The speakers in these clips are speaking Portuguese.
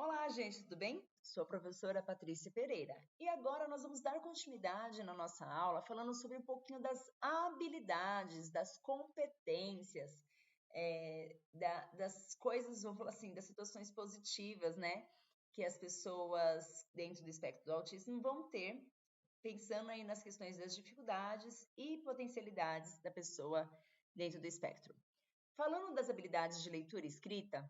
Olá, gente, tudo bem? Sou a professora Patrícia Pereira e agora nós vamos dar continuidade na nossa aula falando sobre um pouquinho das habilidades, das competências, das coisas, vamos falar assim, das situações positivas, né? Que as pessoas dentro do espectro do autismo vão ter, pensando aí nas questões das dificuldades e potencialidades da pessoa dentro do espectro. Falando das habilidades de leitura e escrita,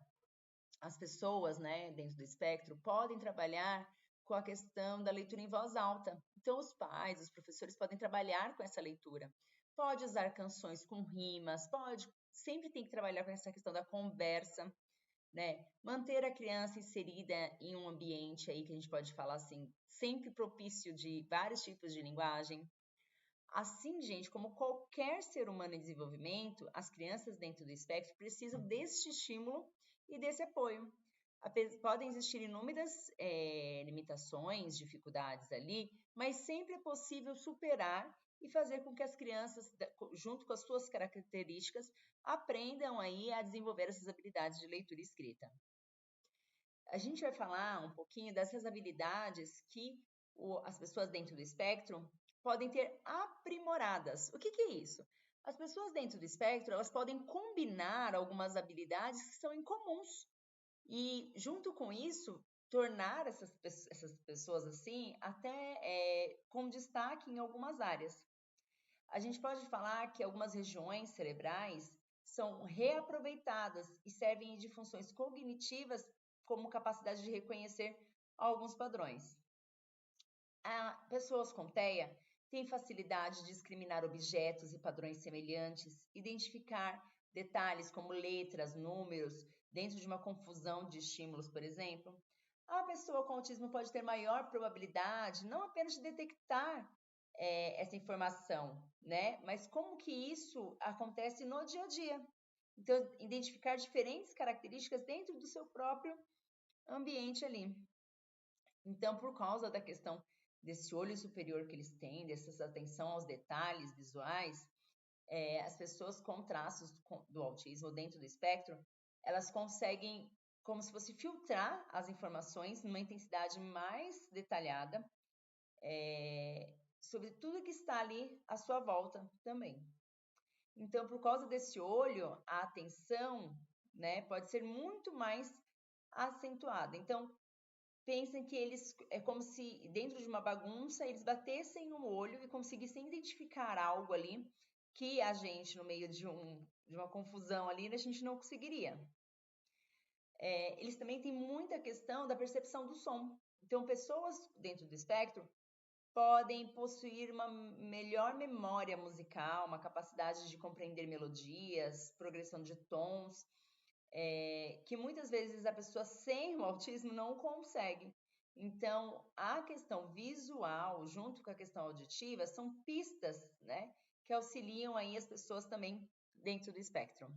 as pessoas, né, dentro do espectro, podem trabalhar com a questão da leitura em voz alta. Então, os pais, os professores podem trabalhar com essa leitura. Pode usar canções com rimas, sempre tem que trabalhar com essa questão da conversa, né? Manter a criança inserida em um ambiente aí que a gente pode falar assim, sempre propício de vários tipos de linguagem. Assim, gente, como qualquer ser humano em desenvolvimento, as crianças dentro do espectro precisam deste estímulo e desse apoio. Podem existir inúmeras limitações, dificuldades ali, mas sempre é possível superar e fazer com que as crianças, junto com as suas características, aprendam aí a desenvolver essas habilidades de leitura e escrita. A gente vai falar um pouquinho dessas habilidades que as pessoas dentro do espectro podem ter aprimoradas. O que é isso? As pessoas dentro do espectro, elas podem combinar algumas habilidades que são incomuns. E, junto com isso, tornar essas pessoas assim, até com destaque em algumas áreas. A gente pode falar que algumas regiões cerebrais são reaproveitadas e servem de funções cognitivas como capacidade de reconhecer alguns padrões. Pessoas com TEA têm facilidade de discriminar objetos e padrões semelhantes, identificar detalhes como letras, números, dentro de uma confusão de estímulos, por exemplo. A pessoa com autismo pode ter maior probabilidade, não apenas de detectar essa informação, né? Mas como que isso acontece no dia a dia. Então, identificar diferentes características dentro do seu próprio ambiente ali. Então, por causa da questão desse olho superior que eles têm, dessa atenção aos detalhes visuais, as pessoas com traços do autismo dentro do espectro, elas conseguem, como se fosse filtrar as informações numa intensidade mais detalhada, sobre tudo que está ali à sua volta também. Então, por causa desse olho, a atenção, né, pode ser muito mais acentuada. Então, pensem que eles, é como se dentro de uma bagunça, eles batessem no olho e conseguissem identificar algo ali que a gente, no meio de uma confusão ali, a gente não conseguiria. Eles também têm muita questão da percepção do som. Então, pessoas dentro do espectro podem possuir uma melhor memória musical, uma capacidade de compreender melodias, progressão de tons, que muitas vezes a pessoa sem o autismo não consegue. Então, a questão visual, junto com a questão auditiva, são pistas, né, que auxiliam aí as pessoas também dentro do espectro.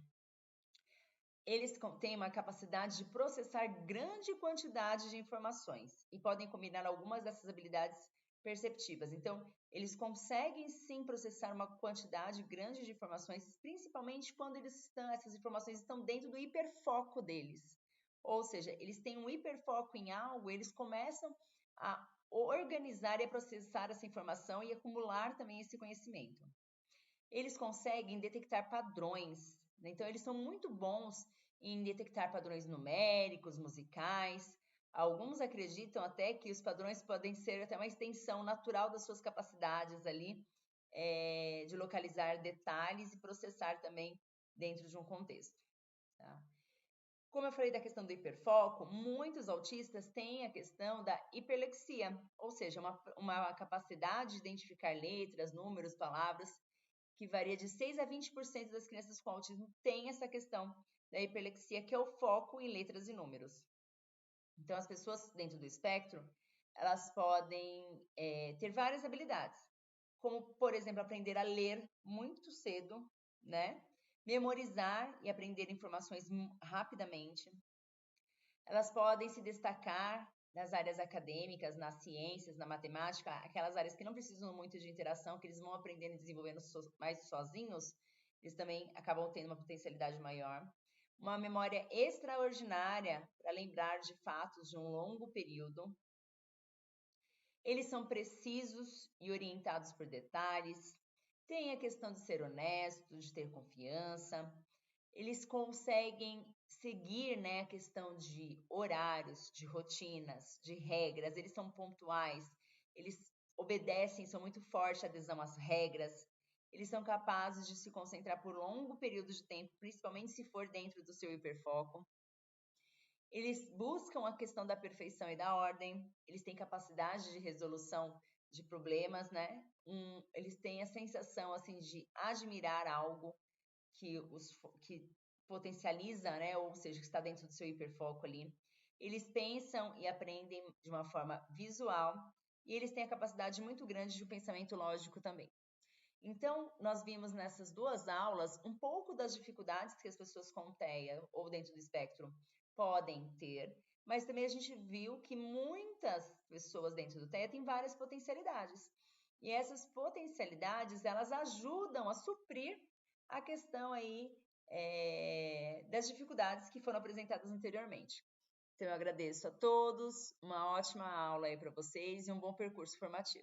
Eles têm uma capacidade de processar grande quantidade de informações e podem combinar algumas dessas habilidades perceptivas. Então, eles conseguem sim processar uma quantidade grande de informações, principalmente quando essas informações estão dentro do hiperfoco deles. Ou seja, eles têm um hiperfoco em algo, eles começam a organizar e a processar essa informação e acumular também esse conhecimento. Eles conseguem detectar padrões, né? Então, eles são muito bons em detectar padrões numéricos, musicais. Alguns acreditam até que os padrões podem ser até uma extensão natural das suas capacidades ali, de localizar detalhes e processar também dentro de um contexto. Tá? Como eu falei da questão do hiperfoco, muitos autistas têm a questão da hiperlexia, ou seja, uma capacidade de identificar letras, números, palavras, que varia de 6 a 20% das crianças com autismo têm essa questão da hiperlexia, que é o foco em letras e números. Então, as pessoas dentro do espectro, elas podem ter várias habilidades, como, por exemplo, aprender a ler muito cedo, né? Memorizar e aprender informações rapidamente. Elas podem se destacar nas áreas acadêmicas, nas ciências, na matemática, aquelas áreas que não precisam muito de interação, que eles vão aprendendo e desenvolvendo mais sozinhos, eles também acabam tendo uma potencialidade maior. uma memória extraordinária para lembrar de fatos de um longo período. Eles são precisos e orientados por detalhes. Tem a questão de ser honesto, de ter confiança. Eles conseguem seguir, né, a questão de horários, de rotinas, de regras. Eles são pontuais. Eles obedecem, são muito fortes a adesão às regras. Eles são capazes de se concentrar por longo período de tempo, principalmente se for dentro do seu hiperfoco. Eles buscam a questão da perfeição e da ordem, eles têm capacidade de resolução de problemas, né? Eles têm a sensação, assim, de admirar algo que potencializa, né? Ou seja, que está dentro do seu hiperfoco ali. Eles pensam e aprendem de uma forma visual e eles têm a capacidade muito grande de um pensamento lógico também. Então, nós vimos nessas duas aulas um pouco das dificuldades que as pessoas com TEA ou dentro do espectro podem ter, mas também a gente viu que muitas pessoas dentro do TEA têm várias potencialidades. E essas potencialidades, elas ajudam a suprir a questão aí das dificuldades que foram apresentadas anteriormente. Então, eu agradeço a todos, uma ótima aula aí para vocês e um bom percurso formativo.